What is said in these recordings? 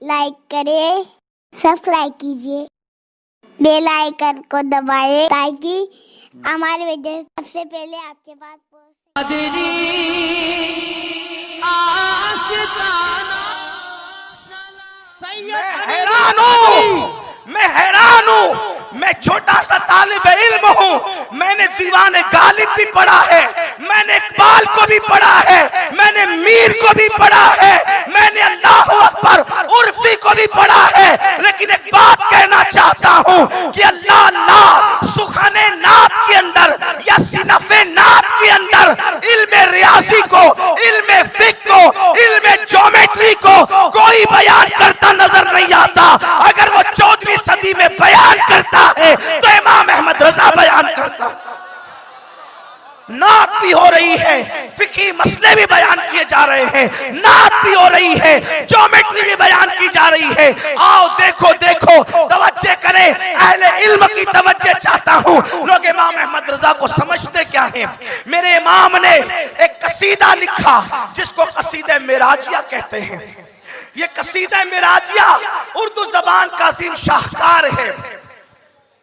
Like करें, subscribe कीजिए, bell icon को दबाएं ताकि हमारे वीडियो सबसे पहले आपके पास मैं हैरान हूँ, मैं छोटा सा तालिब इल्म हूँ। मैंने दीवाने गालिब भी पढ़ा है, मैंने इकबाल को भी पढ़ा है, मैंने मीर को भी पढ़ा है, मैंने अल्लाह अकबर उर्फी को भी पढ़ा है। लेकिन एक बात कहना चाहता हूँ कि अल्लाह अल्लाह सुखाने नात के अंदर या सिनफे नात के अंदर इल्मे रियासी को, इल्मे फिक को, इल्मे ज्योमेट्री को कोई बयान करता नजर नहीं आता। अगर वो 14वीं सदी में बयान करता है तो इमाम अहमद रजा बयान करता। नात भी हो रही है, फिकी मसले भी बयान किए जा रहे हैं, नात भी हो रही है, ज्योमेट्री भी बयान की जा रही है। आओ देखो देखो, तवज्जो करें, अहले इल्म की तवज्जो चाहता हूँ। लोग इमाम अहमद रजा को समझते क्या है? मेरे इमाम ने एक कसीदा लिखा जिसको कसीदा मेराजिया कहते हैं। ये कसीदा मेराजिया उर्दू जबान का अजीम शाहकार है।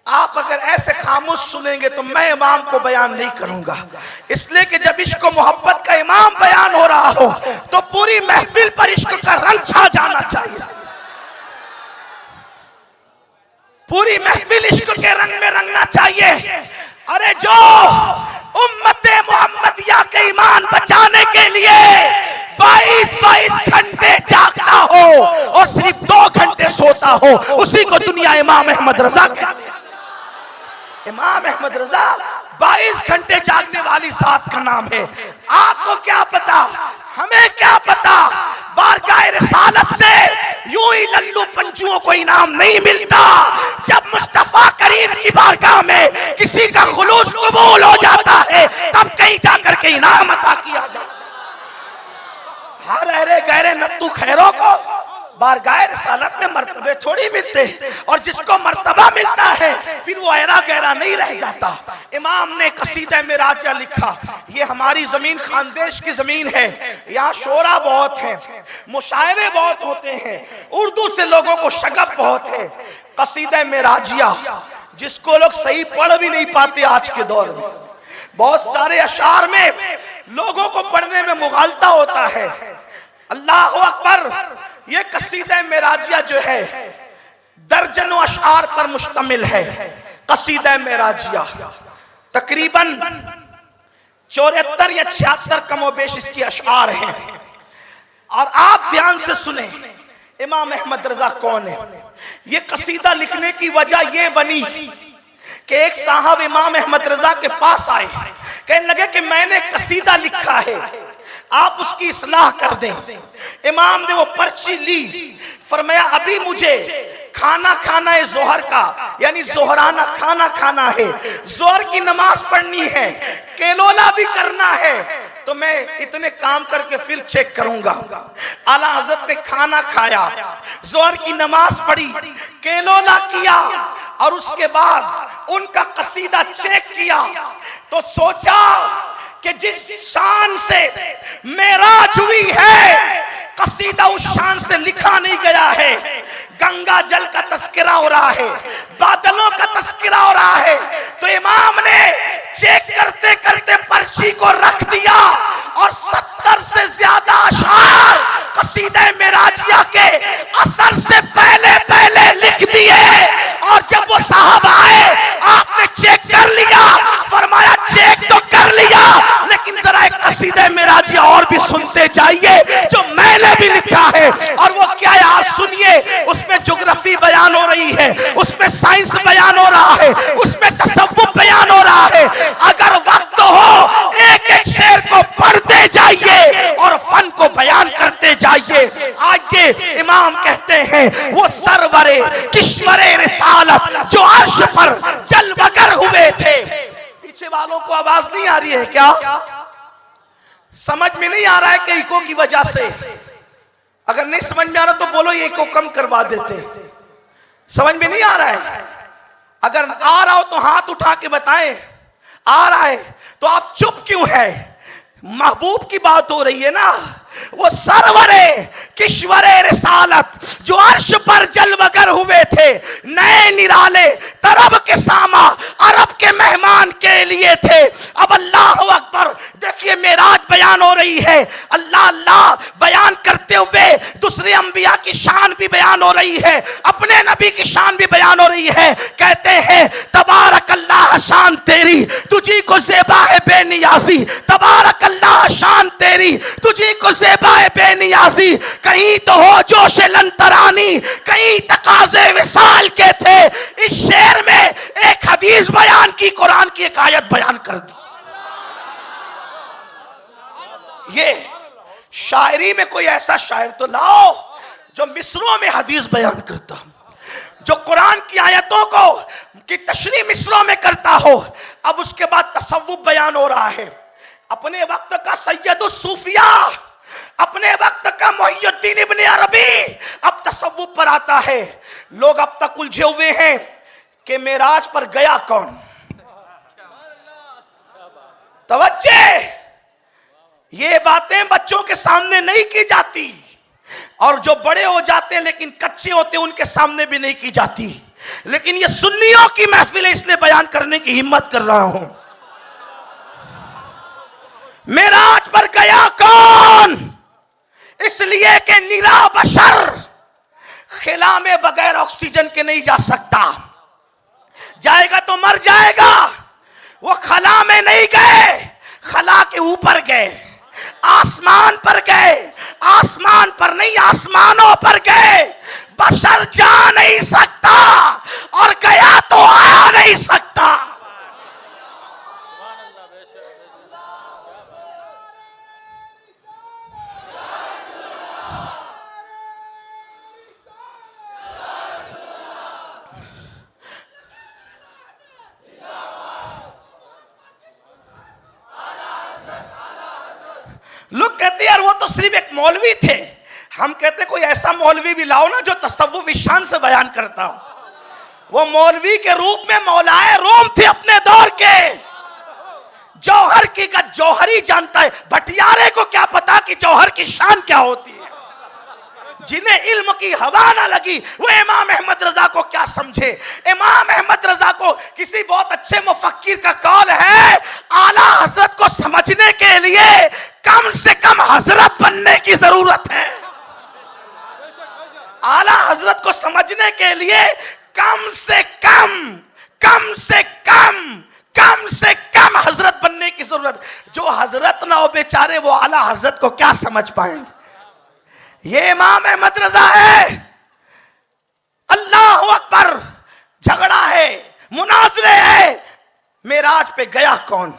आप अगर ऐसे खामोश सुनेंगे तो मैं इमाम को बयान नहीं करूंगा, इसलिए कि जब इश्क मोहब्बत का इमाम बयान हो रहा हो तो पूरी महफिल पर इश्क का रंग छा जाना चाहिए। पूरी महफिल इश्क के रंग में रंगना चाहिए। अरे जो उम्मते मोहम्मदिया के ईमान बचाने के लिए 22 घंटे जागता हो और सिर्फ 2 घंटे सोता हो, उसी को दुनिया इमाम अहमद रजा कहती है। इमाम अहमद रजा 22 घंटे जागने वाली साथ का नाम है। आपको क्या पता, हमें क्या पता, बारगाह रिसालत से यूं ही लल्लू पंजुओं को इनाम नहीं मिलता। जब मुस्तफा करीम की बारगाह में किसी का खुलूस कबूल हो जाता है तब कहीं जाकर के इनाम अता किया जाता। हर अरे गहरे नत्तू खैरों को बारगाह रिसालत में मर्तबे थोड़ी मिलते, और जिसको मर्तबा मिलता है फिर वो ऐरा गहरा नहीं रह जाता। इमाम ने कसीदा मेराजिया लिखा। ये हमारी जमीन खानदेश की जमीन है, यहाँ शोरा बहुत है, मुशायरे बहुत होते हैं, उर्दू से लोगों को शगफ बहुत है। कसीदा मेराजिया जिसको लोग सही पढ़ भी नहीं पाते आज के दौर में, बहुत सारे अशार में लोगों को पढ़ने में मुगालता होता है। अल्लाह अकबर। ये कसीदा मेराजिया जो है दर्जनों अशार पर मुश्तमिल है। कसीदा मेराजिया तकरीबन 74 या 76 कमोबेश इसकी अशार हैं। और आप ध्यान से सुने इमाम अहमद रजा कौन है। ये कसीदा लिखने की वजह ये बनी कि एक साहब इमाम अहमद रजा के पास आए, कहने लगे कि मैंने कसीदा लिखा है, आप उसकी इस्लाह कर दें। इमाम ने वो पर्ची ली, फरमाया अभी मुझे खाना खाना है जोहर का, यानी जोहराना खाना खाना है, जोहर की नमाज पढ़नी है, केलोला भी करना है, तो मैं इतने काम करके फिर चेक करूंगा। आला हज़रत ने खाना खाया, जोहर की नमाज पढ़ी, केलोला किया और उसके बाद उनका कसीदा चेक किया तो सोचा कि जिस शान से मेराज हुई है कसीदा उस शान से लिखा नहीं गया है। गंगा जल का तस्करा हो रहा है, बादलों का तस्करा हो रहा है। तो इमाम ने चेक करते करते पर्ची को रख दिया और 70 से ज्यादा अशार कसीदा मेराजिया के असर से पहले पहले लिख दिए। और जब वो साहब आए आपने चेक कर लिया, फरमाया चेक तो कर लिया लेकिन जरा एक कसीदा मेराजिया और भी सुनते जाइए जो मैंने भी लिखा है। और वो क्या है आप सुनिए, उसमें ज्योग्राफी बयान हो रही है, उसमें साइंस बयान हो रहा है, उसमें तसव्वुफ बयान हो रहा है। अगर वक्त हो एक एक शेर को पढ़ते जाइए और फन को बयान करते जाइए। आज ये इमाम कहते हैं वो सरवरे किश्वरे रिसालत जो अर्श पर जलवगर हुए थे। पीछे वालों को आवाज नहीं आ रही है क्या? समझ में नहीं आ रहा है कि इको की वजह से? अगर नहीं समझ में आ रहा तो बोलो ये इको कम करवा देते। समझ में नहीं आ रहा है? अगर आ रहा हो तो हाथ उठा के बताएं। आ रहा है तो आप चुप क्यों है? महबूब की बात हो रही है ना, वो सरवरे किश्वरे रिसालत जो अर्श पर जलवगर हुए थे, नए निराले तरब के सामा अरब के मेहमान के लिए थे। अब अल्लाह अकबर, देखिए मेराज बयान हो रही है, अल्लाह अल्लाह बयान करते हुए दूसरे अंबिया की शान भी बयान हो रही है, अपने नबी की शान भी बयान हो रही है। कहते हैं तबारक अल्लाह शान तेरी तुझी को ज़ेबा है बेनियाजी, तबारक अल्लाह शान तेरी तुझी को ज़ेबा है बेनियाजी। कहीं तो हो जोश लंतरानी, कहीं तकाज़े विसाल के थे। इस शेर में एक हदीस बयान की, कुरान की एक आयत बयान कर दी। ये शायरी में कोई ऐसा शायर तो लाओ जो मिसरों में हदीस बयान करता, जो कुरान की आयतों को की तशरीह मिसरों में करता हो। अब उसके बाद तसव्वुफ बयान हो रहा है। अपने वक्त का सैयदुस सूफिया, अपने वक्त का मुहियुद्दीन इब्न अरबी अब तसव्वुफ पर आता है। लोग अब तक उलझे हुए हैं कि मेराज पर गया कौन। तवज्जे, ये बातें बच्चों के सामने नहीं की जाती, और जो बड़े हो जाते हैं लेकिन कच्चे होते हैं उनके सामने भी नहीं की जाती। लेकिन ये सुन्नियों की महफिल है, इसलिए बयान करने की हिम्मत कर रहा हूं। मेराज पर गया कौन? इसलिए कि निरा बशर खिला में बगैर ऑक्सीजन के नहीं जा सकता, जाएगा तो मर जाएगा। वो खला में नहीं गए, खला के ऊपर गए, आसमान पर गए, आसमान पर नहीं आसमानों पर गए। बशर जा नहीं सकता और गया तो आ नहीं सकता। लोग कहते यार वो तो सिर्फ एक मौलवी थे। हम कहते कोई ऐसा मौलवी भी लाओ ना जो तसव्वुफ शान से बयान करता हो। वो मौलवी के रूप में मौलाए रोम थे अपने दौर के। जौहर की का जौहरी जानता है, भटियारे को क्या पता कि जौहर की शान क्या होती है। जिन्हें इल्म की हवा ना लगी वो इमाम अहमद रजा को क्या समझे। इमाम अहमद रजा को किसी बहुत अच्छे मुफक्किर का कौल है, आला हजरत को समझने के लिए कम से कम हजरत बनने की जरूरत है। आला हजरत को समझने के लिए कम से कम हजरत बनने की जरूरत। जो हजरत ना हो बेचारे वो आला हजरत को क्या समझ पाएंगे। ये इमाम अहमद रजा है। अल्लाह अकबर, झगड़ा है, मुनाजरे है, मेराज पे गया कौन।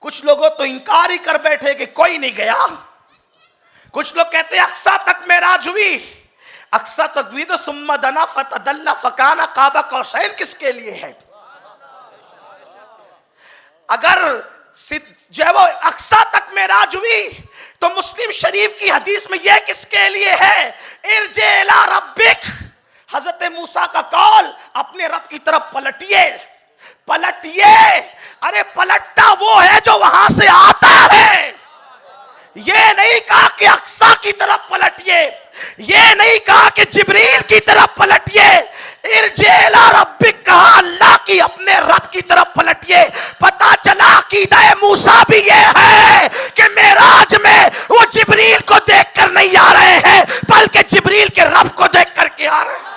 कुछ लोगों तो इंकार ही कर बैठे कि कोई नहीं गया। कुछ लोग कहते अक्सा तक मेराज हुई। अक्सा तक भी तो सुम्मा दना फतदल्ला फकाना काबा कौसैन किसके लिए है। अगर जो है वो अक्सा तक मेराज हुई तो मुस्लिम शरीफ की हदीस में यह किसके लिए है। इरजे इला रब्बिक, हजरत मूसा का कौल, अपने रब की तरफ पलटिए। अरे पलटता वो है जो वहां से आता है। ये नहीं कहा कि अक्सा की तरफ पलटिए, ये नहीं कहा कि जिब्रील की तरफ पलटिए। इरजे इला रब्बिक कहा, अल्लाह की अपने रब की तरफ पलटिए। पता चला अकीदा मूसा भी ये है कि मेराज में वो जिब्रील को देखकर नहीं आ रहे हैं बल्कि जिब्रील के रब को देख करके आ रहे हैं।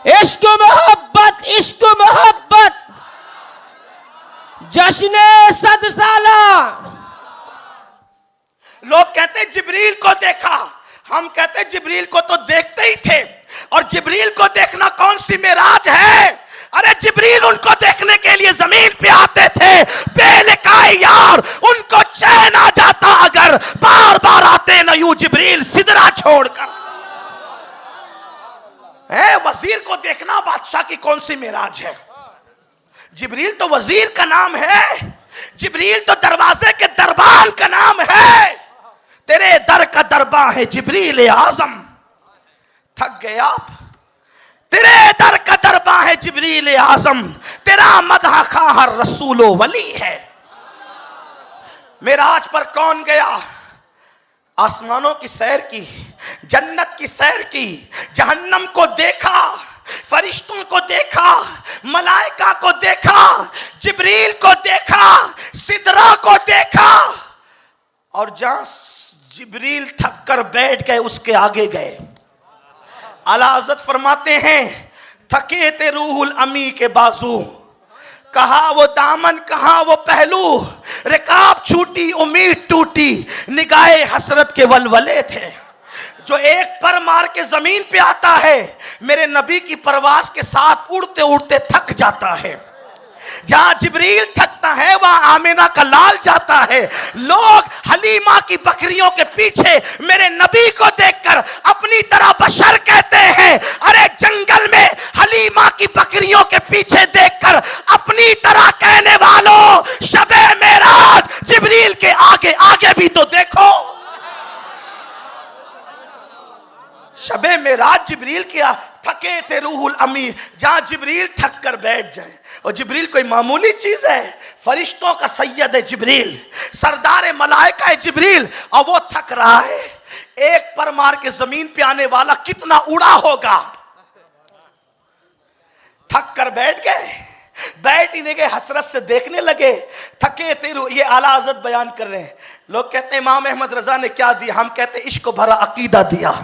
इश्क मोहब्बत जश्ने सद साला। लोग कहते जिब्रील को देखा, हम कहते जिब्रील को तो देखते ही थे। और जिब्रील को देखना कौन सी मेराज है। अरे जिब्रील उनको देखने के लिए जमीन पे आते थे बेलिकाई यार, उनको चैन आ जाता अगर बार बार आते न यूं जिब्रील सिदरा छोड़कर। वजीर को देखना बादशाह की कौन सी मेराज है। जिब्रील तो वजीर का नाम है, जिब्रील तो दरवाजे के दरबान का नाम है। तेरे दर का दरबान है जिब्रील आजम। थक गए आप, तेरे दर का दरबा है जिब्रील आजम, तेरा मदह खा हर रसूलो वली है। मेराज पर कौन गया? आसमानों की सैर की, जन्नत की सैर की, जहन्नम को देखा, फरिश्तों को देखा, मलाइका को देखा, जिब्रील को देखा, सिदरा को देखा, और जहां जिब्रील थक कर बैठ गए उसके आगे गए। आला हज़रत फरमाते हैं, थके थे रूहुल अमी के बाजू, कहा वो दामन कहा वो पहलू, रिकाब छूटी उम्मीद टूटी, निगाहे हसरत के वलवले थे। जो एक पर मार के जमीन पे आता है, मेरे नबी की परवास के साथ उड़ते उड़ते थक जाता है। जहां जिब्रील थकता है वहां आमिना का लाल जाता है। लोग हलीमा की बकरियों के पीछे मेरे नबी को देखकर अपनी तरह बशर कहते हैं। अरे जंगल में हलीमा की बकरियों के पीछे देखकर अपनी तरह कहने वालों, शबे मेराज जिब्रील के आगे आगे भी तो देखो। शबे मेराज जिब्रील किया, थके थे रूहुल अमी, जहां जिब्रील थक कर बैठ जाए। और जिब्रील कोई मामूली चीज है, फरिश्तों का सैयद है जिब्रील, सरदार मलाइका है जिब्रील, और वो थक रहा है। एक पर मार के जमीन पे आने वाला कितना उड़ा होगा। थक कर बैठ गए, बैठ ही नहीं गए, हसरत से देखने लगे। थके तेरू, ये आला हज़रत बयान कर रहे हैं। लोग कहते हैं इमाम अहमद रजा ने क्या दिया, हम कहते हैं इश्क भरा अकीदा दिया।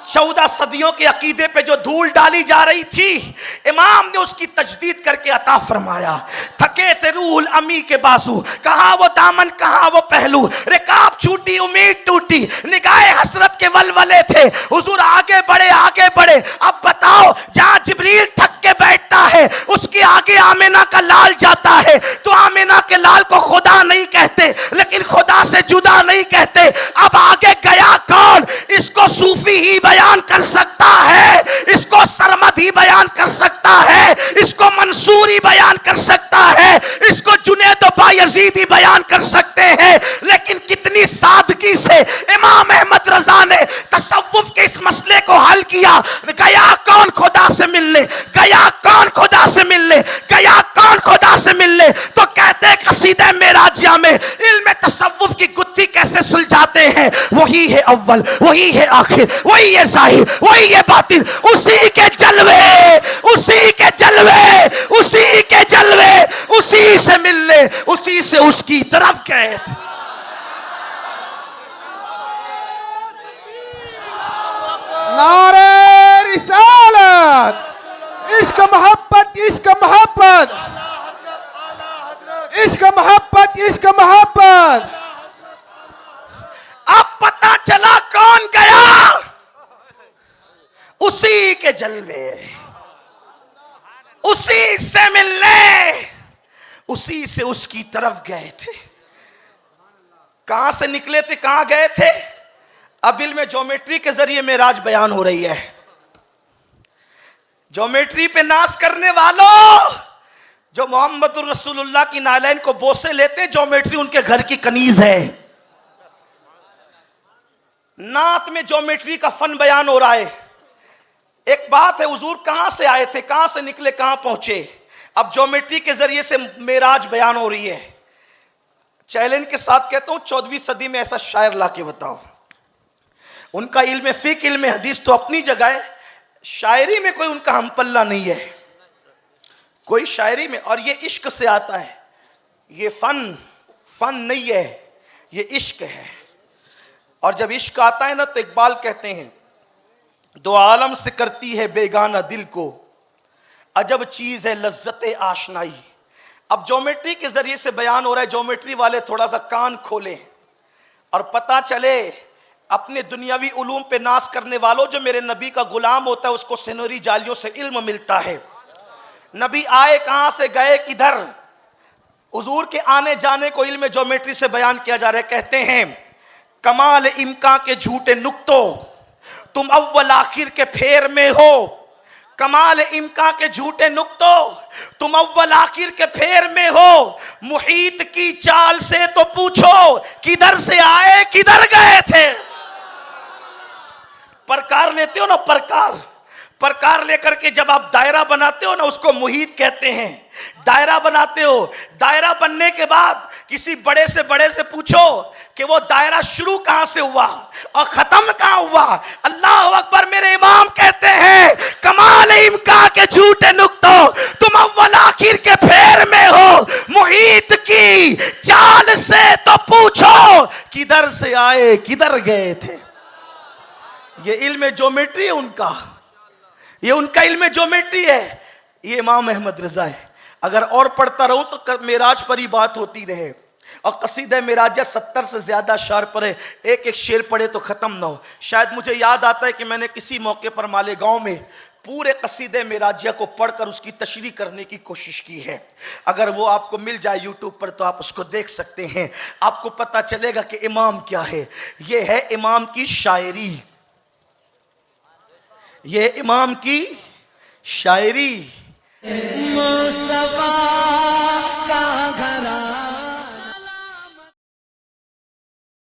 14 सदियों के अकीदे पे जो धूल डाली जा रही थी, इमाम ने उसकी तजदीद करके अता फरमाया। थके थे रूहुल अमी के बाजू, कहा वो दामन कहा वो पहलू, रिकाब छूटी उम्मीद टूटी, निगाहे हसरत के वलवले थे। हुजूर आगे बढ़े आगे बढ़े। अब बताओ, जहां जिब्रील थक के बैठता है उसके आगे आमिना का लाल जाता है, तो आमिना के लाल को खुदा नहीं कहते, लेकिन खुदा से जुदा नहीं कहते। अब आगे गया कौन? इसको सूफी ही बयान कर सकता है, इसको सरमद ही बयान कर सकता है, इसको मंसूर ही बयान कर सकता है, इसको जुनैद बायजीद ही बयान कर सकते हैं। लेकिन कितनी सादगी से इमाम अहमद रजा ने तसव्वुफ के इस मसले को हल किया। गया कौन खुदा से मिलने? गया कौन खुदा से मिलने? गया कौन खुदा से मिलने? तो कहते कसीदे मेराजिया में इल्म तसव्वुफ की गुत्थी कैसे सुलझाते हैं? वही है अव्वल, वही है आखिर, वही है जाहिर, वही है बातिन, उसी के जलवे, उसी के जलवे, उसी के जलवे, उसी से मिलने, उसी से उसकी तरफ गए। नारे रिसालत, इश्क मोहब्बत, इश्क मोहब्बत, इश्क मोहब्बत, इश्क मोहब्बत। अब पता चला कौन गया? उसी के जलवे, उसी से मिलने, उसी से उसकी तरफ गए थे। कहां से निकले थे, कहां गए थे? अब इल्म ज्योमेट्री के जरिए मेराज बयान हो रही है। ज्योमेट्री पे नाश करने वालों, जो मोहम्मद रसूलुल्लाह की नालैन को बोसे लेते, ज्योमेट्री उनके घर की कनीज है। नात में ज्योमेट्री का फन बयान हो रहा है। एक बात है, हुजूर कहां से आए थे, कहां से निकले, कहां पहुंचे। अब ज्योमेट्री के जरिए से मेराज बयान हो रही है। चैलेंज के साथ कहता हूं, 14वीं सदी में ऐसा शायर लाके बताओ। उनका इल्म फिक, इल्म हदीस तो अपनी जगह है, शायरी में कोई उनका हमपल्ला नहीं है, कोई शायरी में। और ये इश्क से आता है, ये फन नहीं है, ये इश्क है। और जब इश्क आता है ना, तो इकबाल कहते हैं, दो आलम से करती है बेगाना दिल को, अजब चीज है लज्जत आशनाई। अब ज्योमेट्री के जरिए से बयान हो रहा है। ज्योमेट्री वाले थोड़ा सा कान खोलें और पता चले, अपने दुनियावी उलूम पे नाश करने वालों, जो मेरे नबी का गुलाम होता है उसको सिनोरी जालियों से इल्म मिलता है। नबी आए कहां से, गए किधर? हुजूर के आने जाने को इल्म ज्योमेट्री से बयान किया जा रहा है। कहते हैं, कमाल इम्का के झूठे नुक्तों, तुम अव्वल आखिर के फेर में हो। कमाल इम्का के झूठे नुक्तों, तुम अव्वल आखिर के फेर में हो। मुहीत की चाल से तो पूछो, किधर से आए किधर गए थे। प्रकार लेते हो ना, प्रकार, प्रकार लेकर के जब आप दायरा बनाते हो ना, उसको मुहीत कहते हैं। दायरा बनाते हो, दायरा बनने के बाद किसी बड़े से पूछो कि वो दायरा शुरू कहां से हुआ और खत्म कहां हुआ। अल्लाह अकबर। मेरे इमाम कहते हैं, कमाल इमका के झूठे नुक्तों, तुम अव्वल आखिर के फेर में हो। मुहीत की चाल से तो पूछो, किधर से आए किधर गए थे। ये इल्म ज्योमेट्री है उनका, ये उनका इल्म ज्योमेट्री है। ये इमाम अहमद रजा है। अगर और पढ़ता रहूं तो मेराज पर ही बात होती रहे। और कसीदा मेराज 70 से ज्यादा शार पढ़े, एक एक शेर पढ़े तो खत्म ना हो। शायद मुझे याद आता है कि मैंने किसी मौके पर मालेगांव में पूरे कसीदे मेराजिया को पढ़कर उसकी तशरीह करने की कोशिश की है। अगर वो आपको मिल जाए यूट्यूब पर तो आप उसको देख सकते हैं। आपको पता चलेगा कि इमाम क्या है। ये है इमाम की शायरी, ये इमाम की शायरी। मुस्तफा का घराना